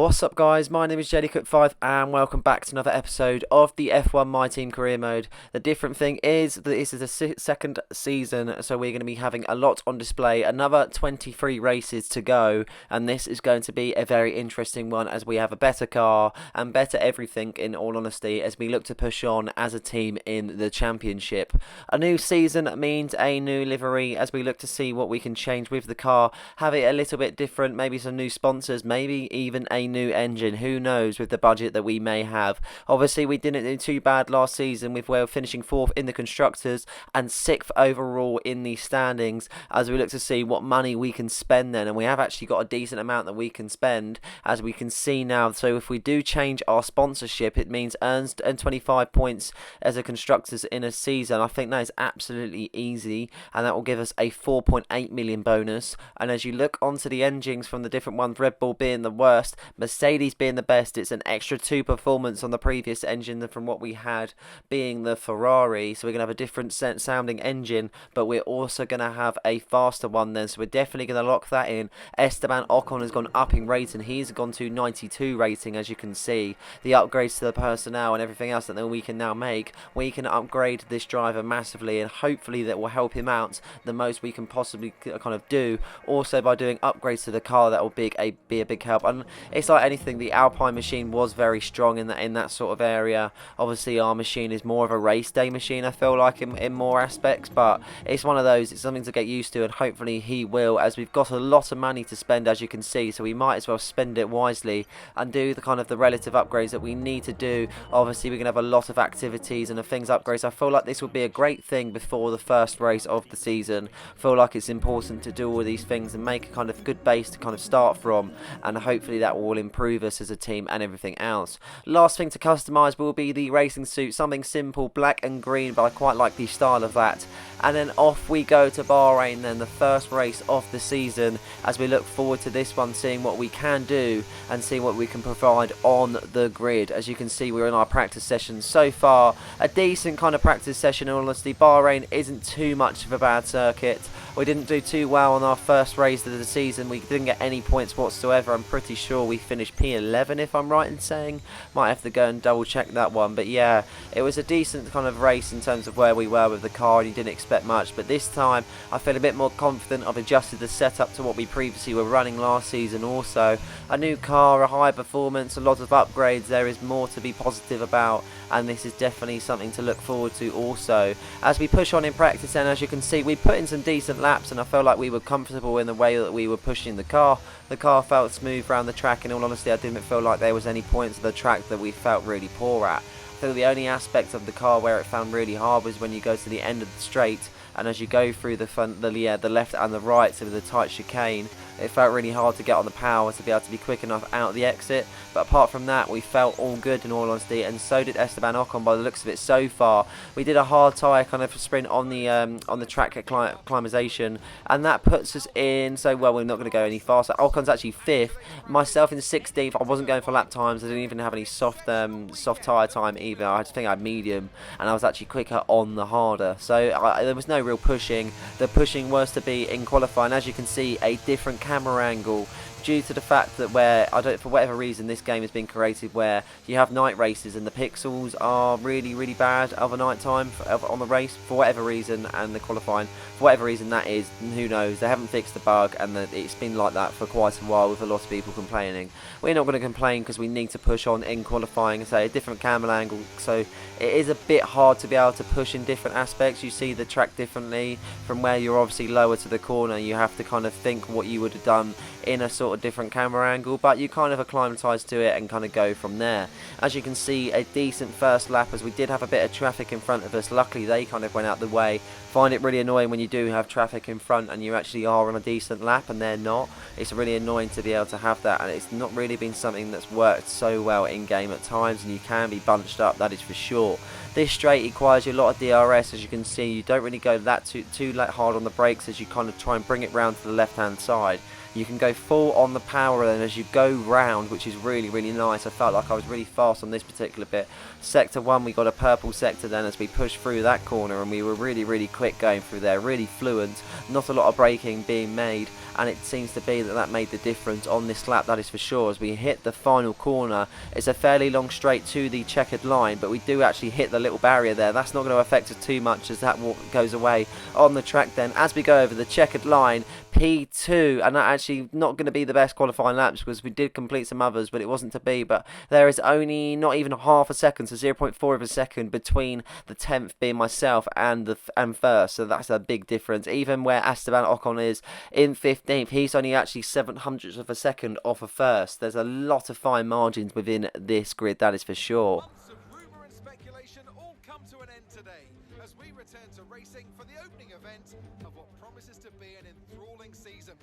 What's up guys, my name is JellyCook5 and welcome back to another episode of the F1 My Team Career Mode. The different thing is that this is the second season, so we're going to be having a lot on display, another 23 races to go, and this is going to be a very interesting one as we have a better car and better everything in all honesty as we look to push on as a team in the championship. A new season means a new livery as we look to see what we can change with the car, have it a little bit different, maybe some new sponsors, maybe even a new engine, who knows, with the budget that we may have. Obviously we didn't do too bad last season with finishing 4th in the constructors and 6th overall in the standings as we look to see what money we can spend then, and we have actually got a decent amount that we can spend as we can see now. So if we do change our sponsorship, it means earns 25 points as a constructors in a season. I think that is absolutely easy, and that will give us a 4.8 million bonus. And as you look onto the engines from the different ones, Red Bull being the worst, Mercedes being the best, it's an extra 2 performance on the previous engine than from what we had being the Ferrari. So we're going to have a different sounding engine, but we're also going to have a faster one then. So we're definitely going to lock that in. Esteban Ocon has gone up in rating. He's gone to 92 rating, as you can see. The upgrades to the personnel and everything else that then we can now make, we can upgrade this driver massively, and hopefully that will help him out the most we can possibly kind of do. Also by doing upgrades to the car, that will be a big help. And it's like anything, the Alpine machine was very strong in that sort of area. Obviously our machine is more of a race day machine, I feel like, in more aspects, but it's one of those, it's something to get used to, and hopefully he will, as we've got a lot of money to spend, as you can see, so we might as well spend it wisely and do the kind of the relative upgrades that we need to do. Obviously we're going to have a lot of activities and the things upgrades. I feel like this would be a great thing before the first race of the season. I feel like it's important to do all these things and make a kind of good base to kind of start from, and hopefully that will improve us as a team and everything else. Last thing to customize will be the racing suit, something simple, black and green, but I quite like the style of that. And then off we go to Bahrain then, the first race of the season, as we look forward to this one, seeing what we can do and seeing what we can provide on the grid. As you can see, we're in our practice session so far, a decent kind of practice session in all honesty. Bahrain isn't too much of a bad circuit. We didn't do too well on our first race of the season. We didn't get any points whatsoever. I'm pretty sure we finished P11 if I'm right in saying. Might have to go and double check that one. But yeah, it was a decent kind of race in terms of where we were with the car, and you didn't expect much. But this time I feel a bit more confident. I've adjusted the setup to what we previously were running last season also. A new car, a high performance, a lot of upgrades. There is more to be positive about, and this is definitely something to look forward to also. As we push on in practice, and as you can see, we put in some decent laps, and I felt like we were comfortable in the way that we were pushing the car. The car felt smooth around the track. In all honesty, I didn't feel like there was any points of the track that we felt really poor at. I feel the only aspect of the car where it found really hard was when you go to the end of the straight, and as you go through the front, the left and the right, so with the tight chicane, it felt really hard to get on the power to be able to be quick enough out the exit. But apart from that, we felt all good in all honesty, and so did Esteban Ocon by the looks of it so far. We did a hard tyre kind of sprint on the track acclimatization, and that puts us in, so well, we're not going to go any faster. Ocon's actually 5th, myself in 16th. I wasn't going for lap times. I didn't even have any soft tyre time either. I think I had medium, and I was actually quicker on the harder. So there was no real pushing. The pushing was to be in qualifying. As you can see, a different camera angle due to the fact that for whatever reason this game has been created where you have night races and the pixels are really bad overnight time on the race for whatever reason, and the qualifying for whatever reason that is, who knows. They haven't fixed the bug, and it's been like that for quite a while with a lot of people complaining. We're not going to complain because we need to push on in qualifying, say a different camera angle, so it is a bit hard to be able to push in different aspects. You see the track differently from where you're obviously lower to the corner. You have to kind of think what you would have done in a sort of different camera angle, but you kind of acclimatise to it and kind of go from there. As you can see, a decent first lap, as we did have a bit of traffic in front of us. Luckily they kind of went out the way. Find it really annoying when you do have traffic in front and you actually are on a decent lap and they're not. It's really annoying to be able to have that, and it's not really been something that's worked so well in game at times, and you can be bunched up, that is for sure. This straight requires you a lot of DRS. As you can see, you don't really go that too hard on the brakes as you kind of try and bring it round to the left hand side. You can go full on the power then as you go round, which is really, really nice. I felt like I was really fast on this particular bit. Sector 1, we got a purple sector then as we pushed through that corner, and we were really, really quick going through there, really fluent, not a lot of braking being made, and it seems to be that that made the difference on this lap, that is for sure. As we hit the final corner, it's a fairly long straight to the checkered line, but we do actually hit the little barrier there. That's not going to affect us too much as that goes away on the track then. As we go over the checkered line, P2, and that actually not going to be the best qualifying laps because we did complete some others, but it wasn't to be. But there is only not even half a second, so 0.4 of a second between the 10th being myself and first, so that's a big difference. Even where Esteban Ocon is in 15th, he's only actually 700ths of a second off of first. There's a lot of fine margins within this grid, that is for sure. Rumour and speculation all come to an end today as we return to racing for the opening event of what promises to be an enthralling season.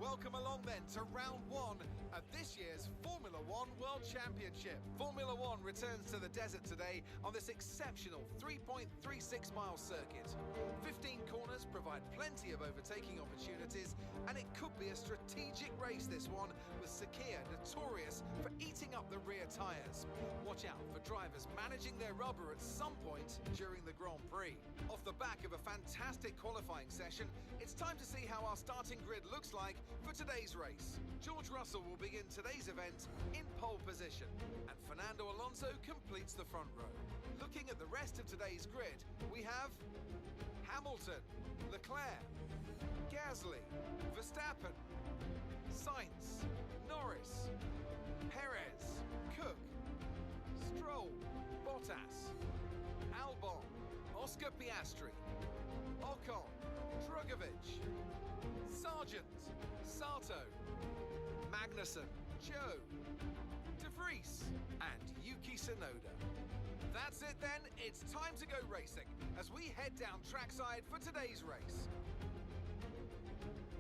Welcome along then to round 1 of this year's Formula One World Championship. Formula One returns to the desert today on this exceptional 3.36 mile circuit. 15 corners provide plenty of overtaking opportunities, and it could be a strategic race, this one, with Sakia notorious for eating up the rear tyres. Watch out for drivers managing their rubber at some point during the Grand Prix. Off the back of a fantastic qualifying session, it's time to see how our starting grid looks like for today's race. George Russell will begin today's event in pole position, and Fernando Alonso completes the front row. Looking at the rest of today's grid, we have Hamilton, Leclerc, Gasly, Verstappen, Sainz, Norris, Perez, Cook, Stroll, Bottas, Albon, Oscar Piastri, Ocon, Drugovich, Sargent, Sato, Magnussen, Joe, De Vries, and Yuki Tsunoda. That's it then, it's time to go racing as we head down trackside for today's race.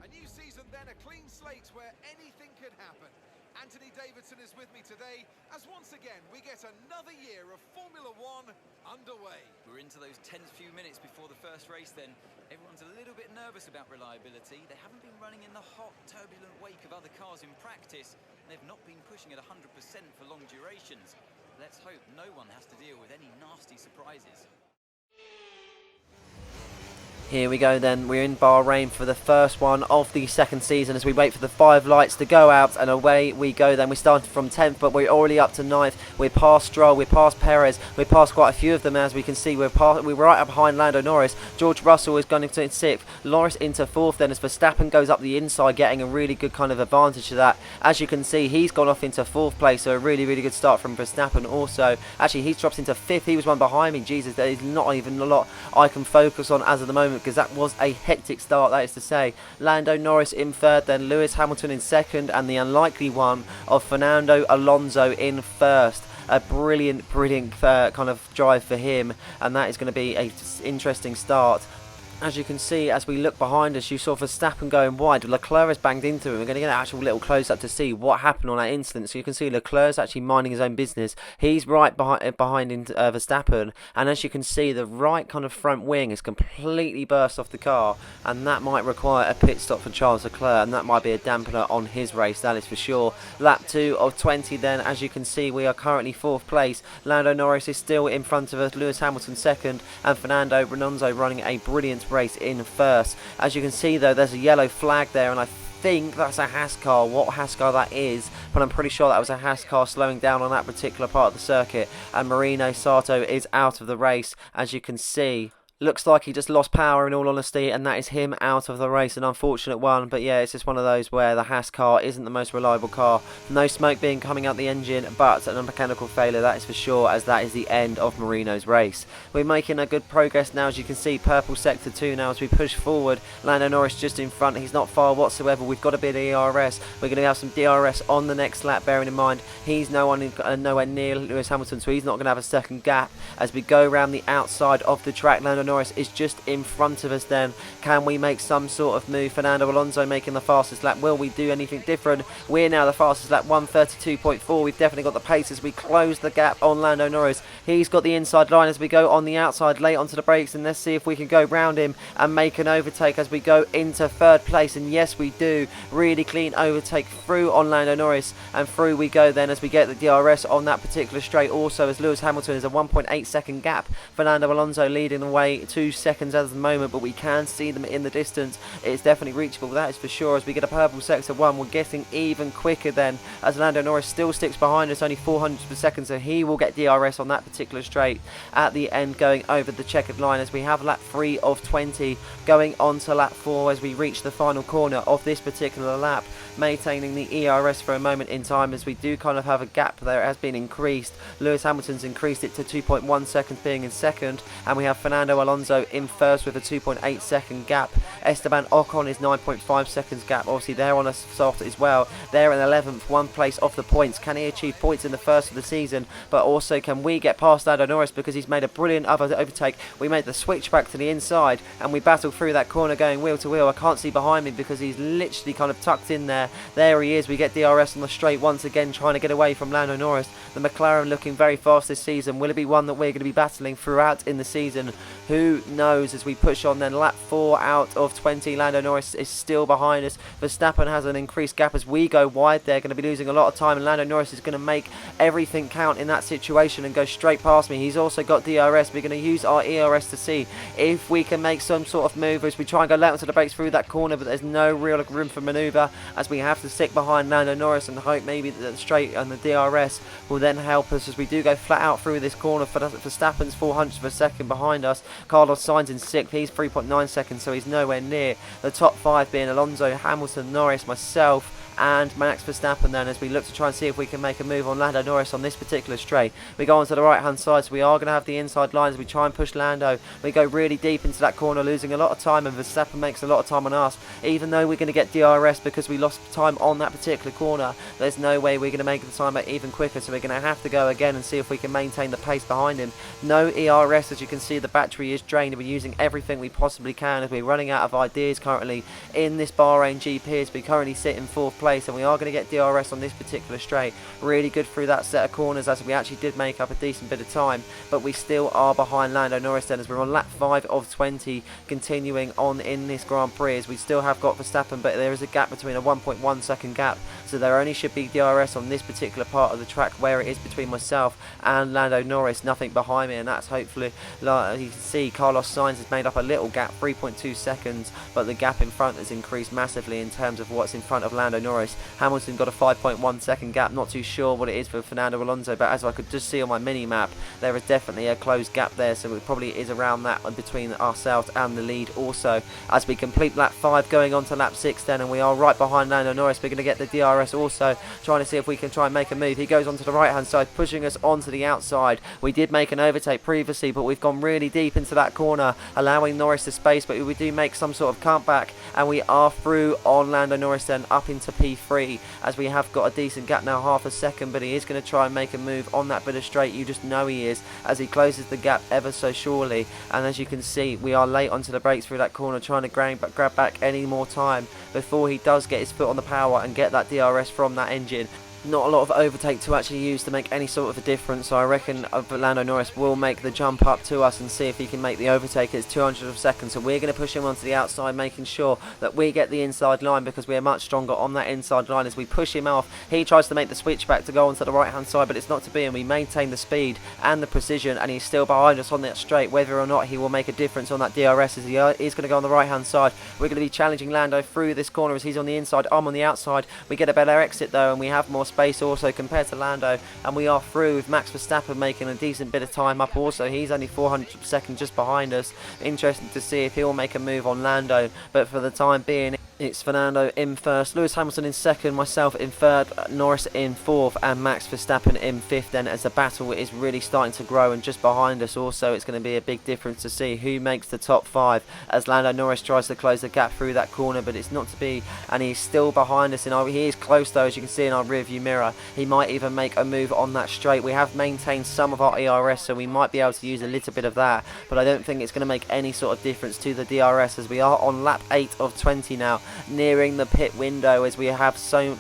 A new season then, a clean slate where anything could happen. Anthony Davidson is with me today as once again we get another year of Formula One underway. We're into those tense few minutes before the first race then. Everyone's a little bit nervous about reliability. They haven't been running in the hot, turbulent wake of other cars in practice. They've not been pushing at 100% for long durations. Let's hope no one has to deal with any nasty surprises. Here we go then, we're in Bahrain for the first one of the second season as we wait for the 5 lights to go out, and away we go then. We started from 10th, but we're already up to 9th. We're past Stroll, we're past Perez, we're past quite a few of them as we can see. We're right up behind Lando Norris. George Russell is going into 6th, Norris into 4th then as Verstappen goes up the inside, getting a really good kind of advantage to that. As you can see, he's gone off into 4th place, so a really, really good start from Verstappen also. Actually, he's dropped into 5th, he was one behind me. Jesus, there is not even a lot I can focus on as of the moment, because that was a hectic start, that is to say. Lando Norris in 3rd, then Lewis Hamilton in 2nd, and the unlikely one of Fernando Alonso in 1st. A brilliant kind of drive for him, and that is going to be an interesting start. As you can see, as we look behind us, you saw Verstappen going wide. Leclerc has banged into him. We're going to get an actual little close-up to see what happened on that incident. So you can see Leclerc's actually minding his own business. He's right behind Verstappen. And as you can see, the right kind of front wing has completely burst off the car. And that might require a pit stop for Charles Leclerc. And that might be a dampener on his race, that is for sure. Lap 2 of 20 then. As you can see, we are currently 4th place. Lando Norris is still in front of us. Lewis Hamilton 2nd. And Fernando Alonso running a brilliant race in 1st. As you can see though, there's a yellow flag there, and I think that's a Haas car. What Haas car that is, but I'm pretty sure that was a Haas car slowing down on that particular part of the circuit. And Marino Sato is out of the race, as you can see. Looks like he just lost power in all honesty, and that is him out of the race. An unfortunate one, but yeah, it's just one of those where the Haas car isn't the most reliable car. No smoke being coming out the engine, but a mechanical failure, that is for sure, as that is the end of Marino's race. We're making a good progress now, as you can see. Purple sector 2 now as we push forward. Lando Norris just in front. He's not far whatsoever. We've got a bit of DRS. We're going to have some DRS on the next lap, bearing in mind he's nowhere near Lewis Hamilton, so he's not going to have a second gap as we go around the outside of the track. Lando Norris is just in front of us then. Can we make some sort of move? Fernando Alonso making the fastest lap. Will we do anything different? We're now the fastest lap, 1:32.4. We've definitely got the pace as we close the gap on Lando Norris. He's got the inside line as we go on the outside late onto the brakes, and let's see if we can go round him and make an overtake as we go into third place. And yes, we do. Really clean overtake through on Lando Norris, and through we go then as we get the DRS on that particular straight. Also, as Lewis Hamilton is a 1.8 second gap. Fernando Alonso leading the way 2 seconds at the moment, but we can see them in the distance. It's definitely reachable, that is for sure. As we get a purple sector 1, we're getting even quicker then as Lando Norris still sticks behind us, only 400 per second, so he will get DRS on that particular straight at the end, going over the checkered line as we have lap 3 of 20 going on to lap 4 as we reach the final corner of this particular lap, maintaining the ERS for a moment in time as we do kind of have a gap there. It has been increased. Lewis Hamilton's increased it to 2.1 seconds being in second, and we have Fernando Alonso in first with a 2.8 second gap. Esteban Ocon is 9.5 seconds gap. Obviously they're on a soft as well. They're in 11th, 1 place off the points. Can he achieve points in the first of the season? But also, can we get past Lando Norris, because he's made a brilliant overtake. We made the switch back to the inside and we battled through that corner going wheel to wheel. I can't see behind me because he's literally kind of tucked in there. There he is. We get DRS on the straight once again, trying to get away from Lando Norris. The McLaren looking very fast this season. Will it be one that we're going to be battling throughout in the season? Who knows? As we push on then, lap 4 out of 20. Lando Norris is still behind us. Verstappen has an increased gap as we go wide. They're going to be losing a lot of time, and Lando Norris is going to make everything count in that situation and go straight past me. He's also got DRS. We're going to use our ERS to see if we can make some sort of move as we try and go late onto the brakes through that corner, but there's no real room for manoeuvre as we have to stick behind Lando Norris and hope maybe that the straight and the DRS will then help us as we do go flat out through this corner. Verstappen's 400 per second behind us. Carlos Sainz in 6th. He's 3.9 seconds, so he's nowhere near the top 5, being Alonso, Hamilton, Norris, myself and Max Verstappen then, as we look to try and see if we can make a move on Lando Norris on this particular straight. We go onto the right hand side, so we are going to have the inside lines. We try and push Lando. We go really deep into that corner, losing a lot of time, and Verstappen makes a lot of time on us. Even though we're going to get DRS because we lost time on that particular corner, there's no way we're going to make the time even quicker, so we're going to have to go again and see if we can maintain the pace behind him. No ERS, as you can see, the battery is drained. We're using everything we possibly can as we're running out of ideas currently in this Bahrain GP as we currently sit in 4th place, and we are going to get DRS on this particular straight. Really good through that set of corners as we actually did make up a decent bit of time, but we still are behind Lando Norris then as we're on lap 5 of 20 continuing on in this Grand Prix, as we still have got Verstappen, but there is a gap between a 1.1 second gap, so there only should be DRS on this particular part of the track where it is between myself and Lando Norris, nothing behind me, and that's hopefully, like you can see, Carlos Sainz has made up a little gap, 3.2 seconds, but the gap in front has increased massively in terms of what's in front of Lando Norris. Hamilton got a 5.1 second gap. Not too sure what it is for Fernando Alonso, but as I could just see on my mini map, there is definitely a closed gap there, so it probably is around that between ourselves and the lead also. As we complete lap 5 going on to lap 6 then, and we are right behind Lando Norris. We're going to get the DRS also, trying to see if we can try and make a move. He goes onto the right hand side, pushing us onto the outside. We did make an overtake previously, but we've gone really deep into that corner, allowing Norris the space, but we do make some sort of comeback, and we are through on Lando Norris then up into P3, as we have got a decent gap now, half a second, but he is going to try and make a move on that bit of straight. You just know he is, as he closes the gap ever so surely, and as you can see, we are late onto the brakes through that corner, trying to grab back any more time before he does get his foot on the power and get that DRS from that engine. Not a lot of overtake to actually use to make any sort of a difference, so I reckon Lando Norris will make the jump up to us and see if he can make the overtake. It's 200 of seconds, so we're going to push him onto the outside, making sure that we get the inside line because we are much stronger on that inside line. As we push him off, he tries to make the switch back to go onto the right hand side, but it's not to be, and we maintain the speed and the precision, and he's still behind us on that straight. Whether or not he will make a difference on that DRS, as he is going to go on the right hand side. We're going to be challenging Lando through this corner as he's on the inside, I'm on the outside. We get a better exit though, and we have more space also compared to Lando, and we are through with Max Verstappen making a decent bit of time up also. He's only 400 seconds just behind us. Interesting to see if he'll make a move on Lando, but for the time being It's Fernando in first, Lewis Hamilton in second, myself in third, Norris in fourth, and Max Verstappen in fifth. Then, as the battle is really starting to grow, and just behind us also, it's going to be a big difference to see who makes the top five as Lando Norris tries to close the gap through that corner, but it's not to be, and he's still behind us. He is close though, as you can see in our rear view mirror. He might even make a move on that straight. We have maintained some of our ERS, so we might be able to use a little bit of that, but I don't think it's going to make any sort of difference to the DRS, as we are on lap 8 of 20 now, nearing the pit window, as we have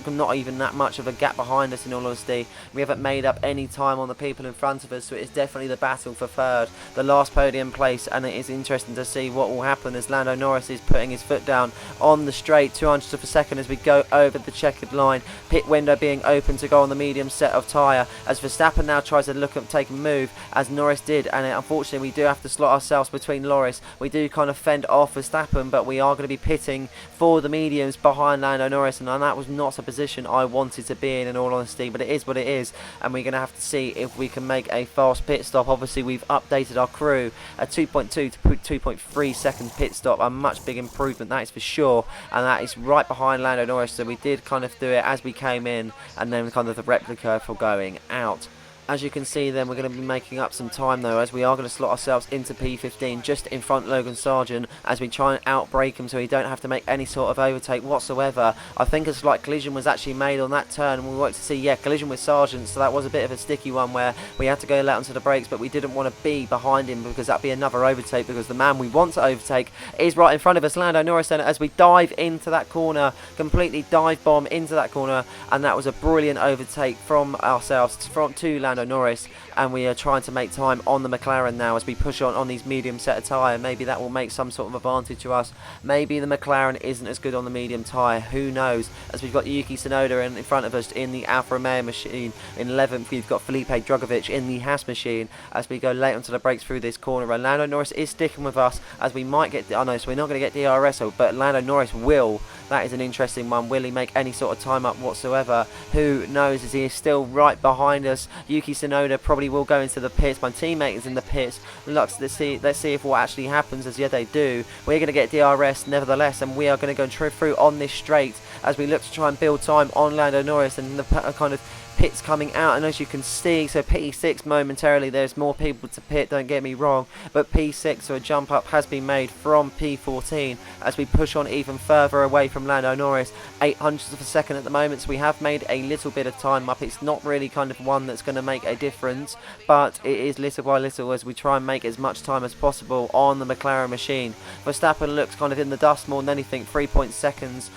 not even that much of a gap behind us. In all honesty, we haven't made up any time on the people in front of us, so it is definitely the battle for third, the last podium place, and it is interesting to see what will happen as Lando Norris is putting his foot down on the straight, 200th of a second as we go over the checkered line, pit window being open to go on the medium set of tyre, as Verstappen now tries to look at take a move as Norris did, and unfortunately we do have to slot ourselves between Norris. We do kind of fend off Verstappen, but we are going to be pitting for the mediums behind Lando Norris, and that was not a position I wanted to be in all honesty, but it is what it is, and we're going to have to see if we can make a fast pit stop. Obviously we've updated our crew, a 2.2 to 2.3 second pit stop, a much big improvement, that is for sure, and that is right behind Lando Norris, so we did kind of do it as we came in, and then kind of the replica for going out. As you can see then, we're going to be making up some time though, as we are going to slot ourselves into P15 just in front Logan Sargent, as we try and outbrake him so he don't have to make any sort of overtake whatsoever. I think a slight collision was actually made on that turn, and we want to see, yeah, collision with Sargent, so that was a bit of a sticky one where we had to go let onto the brakes, but we didn't want to be behind him because that'd be another overtake, because the man we want to overtake is right in front of us, Lando Norris, then, as we dive into that corner, completely dive bomb into that corner, and that was a brilliant overtake from ourselves to Lando Norris, and we are trying to make time on the McLaren now as we push on these medium set of tyre. Maybe that will make some sort of advantage to us. Maybe the McLaren isn't as good on the medium tyre, who knows, as we've got Yuki Tsunoda in front of us in the Alfa Romeo machine. In 11th we've got Felipe Drugovich in the Haas machine as we go late onto the brakes through this corner, and Lando Norris is sticking with us as we might get, so we're not going to get DRS, but Lando Norris will. That is an interesting one. Will he make any sort of time up whatsoever? Who knows, as he is still right behind us. Yuki Tsunoda probably will go into the pits. My teammate is in the pits. Let's see if what actually happens, as yeah, they do. We're going to get DRS nevertheless, and we are going to go through on this straight as we look to try and build time on Lando Norris, and the kind of pits coming out, and as you can see, so P6 momentarily, there's more people to pit, don't get me wrong, but P6, so a jump up has been made from P14 as we push on even further away from Lando Norris, 800ths of a second at the moment, so we have made a little bit of time up. It's not really kind of one that's going to make a difference, but it is little by little as we try and make as much time as possible on the McLaren machine. Verstappen looks kind of in the dust more than anything, 3.3 seconds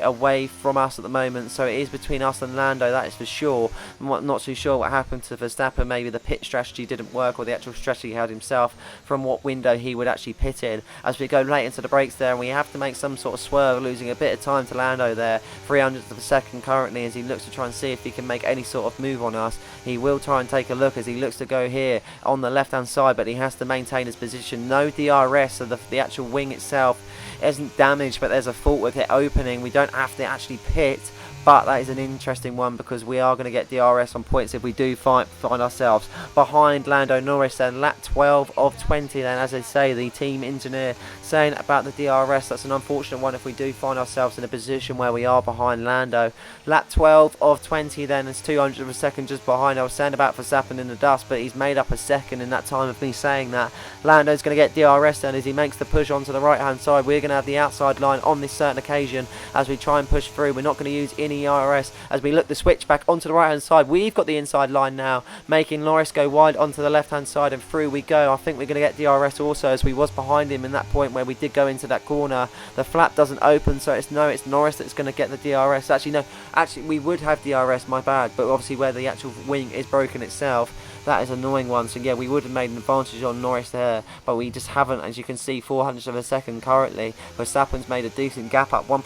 away from us at the moment, so it is between us and Lando, that is for sure. I'm not too sure what happened to Verstappen. Maybe the pit strategy didn't work, or the actual strategy he had himself from what window he would actually pit in, as we go late into the brakes there, and we have to make some sort of swerve, losing a bit of time to Lando there, 300th of a second currently, as he looks to try and see if he can make any sort of move on us. He will try and take a look as he looks to go here on the left hand side, but he has to maintain his position. No DRS, so the actual wing itself isn't damaged, but there's a fault with it opening. We don't have to actually pit, but that is an interesting one because we are going to get DRS on points if we do find ourselves behind Lando Norris. Then lap 12 of 20 then, as I say, the team engineer saying about the DRS, that's an unfortunate one if we do find ourselves in a position where we are behind Lando. Lap 12 of 20 then is 200 of a second just behind. I was saying about Verstappen in the dust, but he's made up a second in that time of me saying that. Lando's going to get DRS then as he makes the push onto the right hand side. We're going to have the outside line on this certain occasion as we try and push through. We're not going to use any ERS as we look to switch back onto the right hand side. We've got the inside line now, making Norris go wide onto the left hand side, and through we go. I think we're going to get DRS also, as we was behind him in that point where we did go into that corner. The flap doesn't open, so it's Norris that's going to get the DRS. Actually we would have DRS, my bad, but obviously where the actual wing is broken itself, that is an annoying one. So yeah, we would have made an advantage on Norris there, but we just haven't. As you can see, 400ths of a second currently. Verstappen's made a decent gap up, 1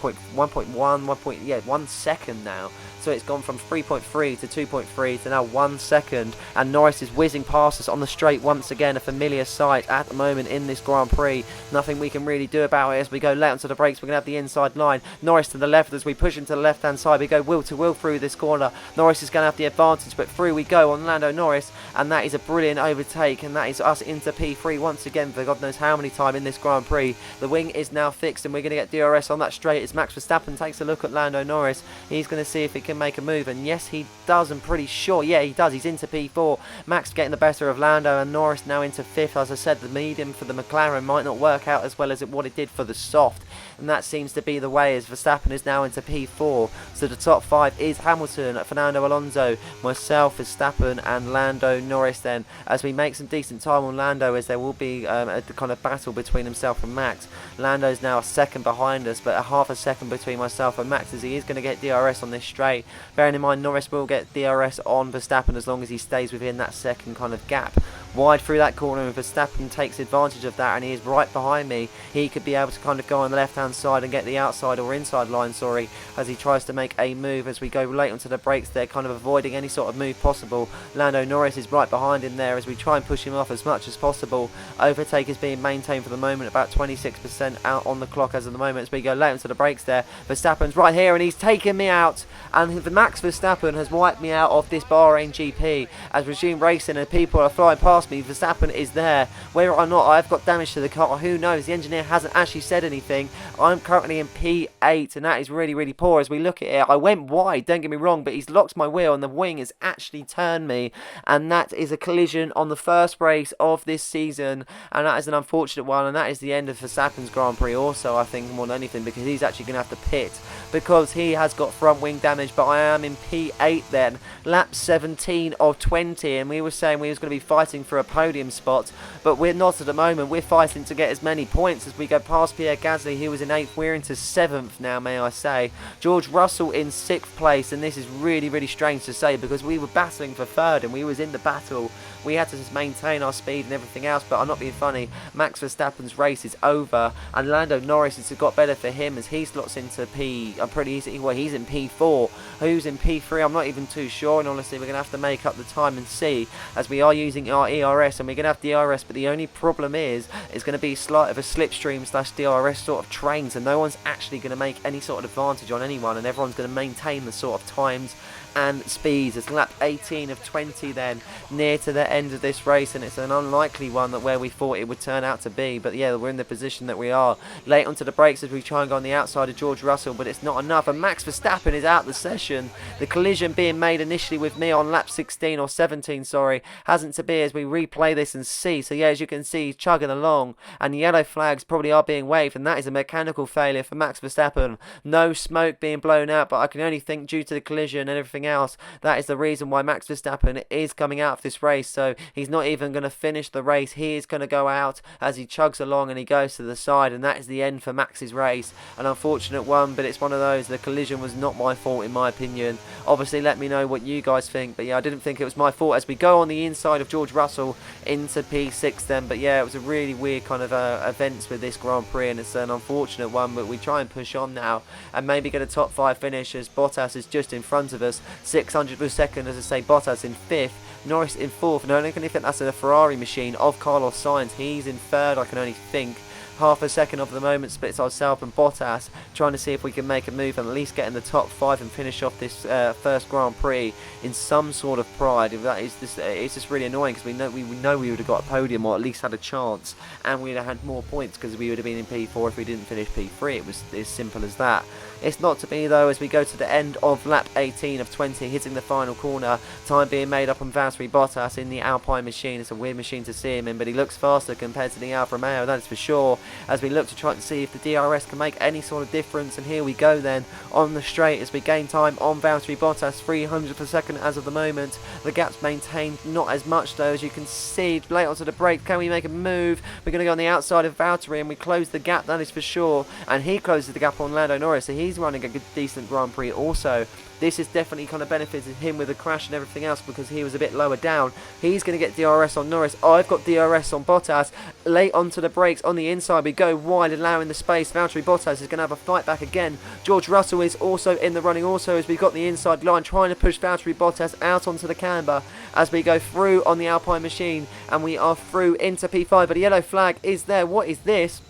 second now. So it's gone from 3.3 to 2.3 to now 1 second, and Norris is whizzing past us on the straight once again, a familiar sight at the moment in this Grand Prix. Nothing we can really do about it as we go late onto the brakes. We're going to have the inside line. Norris to the left as we push into the left hand side. We go wheel to wheel through this corner. Norris is going to have the advantage, but through we go on Lando Norris and that is a brilliant overtake, and that is us into P3 once again for God knows how many times in this Grand Prix. The wing is now fixed, and we're going to get DRS on that straight as Max Verstappen takes a look at Lando Norris. He's going to see if he can make a move, and yes he does, I'm pretty sure. Yeah, he does. He's into P4. Max getting the better of Lando, and Norris now into 5th. As I said, the medium for the McLaren might not work out as well as what it did for the soft, and that seems to be the way, as Verstappen is now into P4. So the top 5 is Hamilton, Fernando Alonso, myself, Verstappen and Lando Norris then, as we make some decent time on Lando, as there will be a kind of battle between himself and Max. Lando's now a second behind us, but a half a second between myself and Max, as he is going to get DRS on this straight. Bearing in mind Norris will get DRS on Verstappen as long as he stays within that second kind of gap. Wide through that corner, and Verstappen takes advantage of that, and he is right behind me. He could be able to kind of go on the left hand side and get the outside or inside line, sorry, as he tries to make a move as we go late onto the brakes there, kind of avoiding any sort of move possible. Lando Norris is right behind him there as we try and push him off as much as possible. Overtake is being maintained for the moment, about 26% out on the clock as of the moment as we go late onto the brakes there. Verstappen's right here and he's taken me out, and Max Verstappen has wiped me out of this Bahrain GP as resume racing and people are flying past me. Verstappen is there. Whether or not I've got damage to the car, who knows? The engineer hasn't actually said anything. I'm currently in P8, and that is really, really poor as we look at it. I went wide, don't get me wrong, but he's locked my wheel and the wing has actually turned me, and that is a collision on the first race of this season, and that is an unfortunate one, and that is the end of Verstappen's Grand Prix also, I think, more than anything, because he's actually going to have to pit because he has got front wing damage. But I am in P8 then, lap 17 of 20, and we were saying we was going to be fighting for a podium spot, but we're not at the moment. We're fighting to get as many points as we go past Pierre Gasly, who was in 8th. We're into 7th now, may I say. George Russell in 6th place, and this is really, really strange to say because we were battling for 3rd and we was in the battle. We had to just maintain our speed and everything else, but I'm not being funny. Max Verstappen's race is over, and Lando Norris has got better for him as he slots into P. I'm pretty easy. Well, he's in P4. Who's in P3? I'm not even too sure, and honestly, we're going to have to make up the time and see, as we are using our ERS, and we're going to have DRS, but the only problem is it's going to be slight of a slipstream slash DRS sort of train, so no one's actually going to make any sort of advantage on anyone, and everyone's going to maintain the sort of times and speeds. It's lap 18 of 20 then, near to the end of this race, and it's an unlikely one that where we thought it would turn out to be, but yeah, we're in the position that we are. Late onto the brakes as we try and go on the outside of George Russell, but it's not enough, and Max Verstappen is out the session. The collision being made initially with me on lap 16 or 17, sorry, hasn't to be, as we replay this and see. So yeah, as you can see, he's chugging along, and yellow flags probably are being waved, and that is a mechanical failure for Max Verstappen. No smoke being blown out, but I can only think due to the collision and everything else, that is the reason why Max Verstappen is coming out of this race. So he's not even going to finish the race. He is going to go out as he chugs along and he goes to the side, and that is the end for Max's race. An unfortunate one, but it's one of those. The collision was not my fault in my opinion. Obviously let me know what you guys think, but yeah, I didn't think it was my fault as we go on the inside of George Russell into P6 then. But yeah, it was a really weird kind of events with this Grand Prix, and it's an unfortunate one, but we try and push on now and maybe get a top 5 finish, as Bottas is just in front of us, 600 per second. As I say, Bottas in 5th, Norris in 4th, and I don't think that's a Ferrari machine of Carlos Sainz. He's in 3rd, I can only think. Half a second of the moment splits ourselves and Bottas, trying to see if we can make a move and at least get in the top 5 and finish off this first Grand Prix in some sort of pride. If that is just, it's just really annoying because we know we would have got a podium or at least had a chance, and we'd have had more points because we would have been in P4 if we didn't finish P3. It was as simple as that. It's not to be though, as we go to the end of lap 18 of 20, hitting the final corner. Time being made up on Valtteri Bottas in the Alpine machine. It's a weird machine to see him in, but he looks faster compared to the Alfa Romeo, that is for sure, as we look to try to see if the DRS can make any sort of difference. And here we go then on the straight as we gain time on Valtteri Bottas, 300 per second as of the moment. The gap's maintained, not as much though, as you can see. Late onto the brake, can we make a move? We're going to go on the outside of Valtteri and we close the gap, that is for sure, and he closes the gap on Lando Norris, so he's running a good, decent Grand Prix also. This has definitely kind of benefited him with the crash and everything else because he was a bit lower down. He's going to get DRS on Norris. I've got DRS on Bottas. Late onto the brakes on the inside. We go wide, allowing the space. Valtteri Bottas is going to have a fight back again. George Russell is also in the running also, as we've got the inside line trying to push Valtteri Bottas out onto the camber as we go through on the Alpine machine, and we are through into P5, but a yellow flag is there. What is this?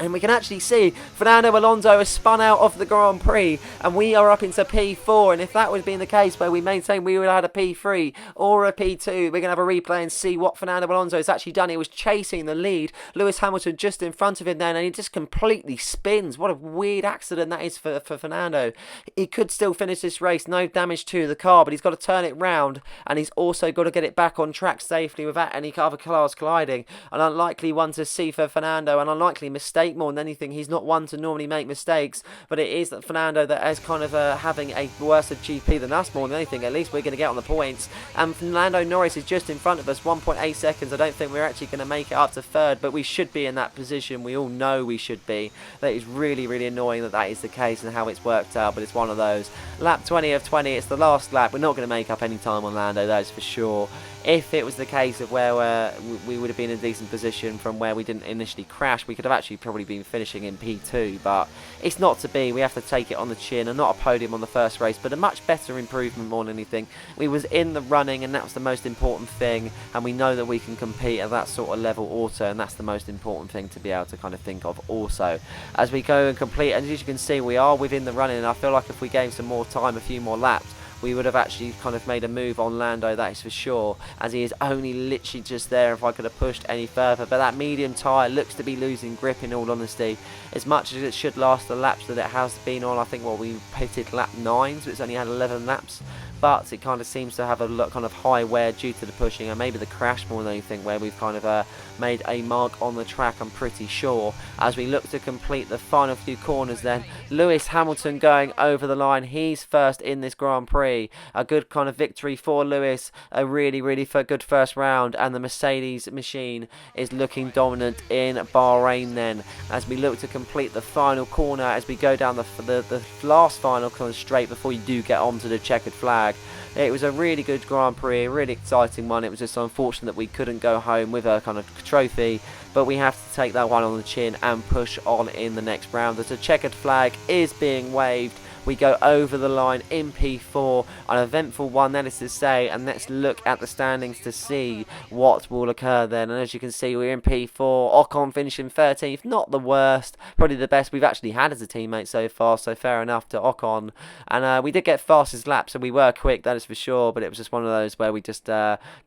And we can actually see Fernando Alonso has spun out of the Grand Prix, and we are up into P4. And if that would have been the case where we maintained we would have had a P3 or a P2, we're going to have a replay and see what Fernando Alonso has actually done. He was chasing the lead, Lewis Hamilton just in front of him then, and he just completely spins. What a weird accident that is for Fernando. He could still finish this race, no damage to the car, but he's got to turn it round, and he's also got to get it back on track safely without any other cars colliding. An unlikely one to see for Fernando, an unlikely mistake more than anything. He's not one to normally make mistakes, but it is that Fernando that is kind of having a worse GP than us more than anything. At least we're going to get on the points, and Lando Norris is just in front of us, 1.8 seconds. I don't think we're actually going to make it up to third, but we should be in that position. We all know we should be. That is really, really annoying that is the case and how it's worked out, but it's one of those. Lap 20 of 20, it's the last lap. We're not going to make up any time on Lando, that is for sure. If it was the case of where we would have been in a decent position from where we didn't initially crash, we could have actually probably been finishing in P2, but it's not to be. We have to take it on the chin, and not a podium on the first race, but a much better improvement more than anything. We was in the running, and that was the most important thing, and we know that we can compete at that sort of level also, and that's the most important thing to be able to kind of think of also. As we go and complete, and as you can see, we are within the running, and I feel like if we gave some more time, a few more laps, we would have actually kind of made a move on Lando, that is for sure, as he is only literally just there if I could have pushed any further. But that medium tyre looks to be losing grip, in all honesty. As much as it should last the laps that it has been on, I think, well, we pitted lap 9, so it's only had 11 laps. But it kind of seems to have a kind of high wear due to the pushing, and maybe the crash more than anything, where we've kind of made a mark on the track, I'm pretty sure. As we look to complete the final few corners then, Lewis Hamilton going over the line. He's first in this Grand Prix. A good kind of victory for Lewis, a really, really good first round, and the Mercedes machine is looking dominant in Bahrain then. As we look to complete the final corner, as we go down the last final kind of straight before you do get onto the checkered flag. It was a really good Grand Prix, a really exciting one. It was just unfortunate that we couldn't go home with a kind of trophy, but we have to take that one on the chin and push on in the next round. As a checkered flag is being waved, we go over the line in P4, an eventful one, that is to say, and let's look at the standings to see what will occur then. And as you can see, we're in P4, Ocon finishing 13th, not the worst, probably the best we've actually had as a teammate so far, so fair enough to Ocon. And we did get fastest lap, so we were quick, that is for sure, but it was just one of those where we just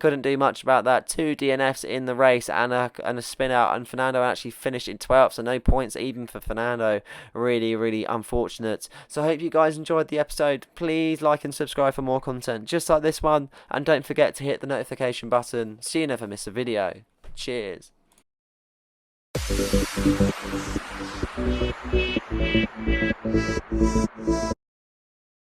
couldn't do much about that. 2 DNFs in the race and a spin out, and Fernando actually finished in 12th, so no points even for Fernando. Really, really unfortunate. So I hope you guys enjoyed the episode. Please like and subscribe for more content just like this one, and don't forget to hit the notification button so you never miss a video. Cheers.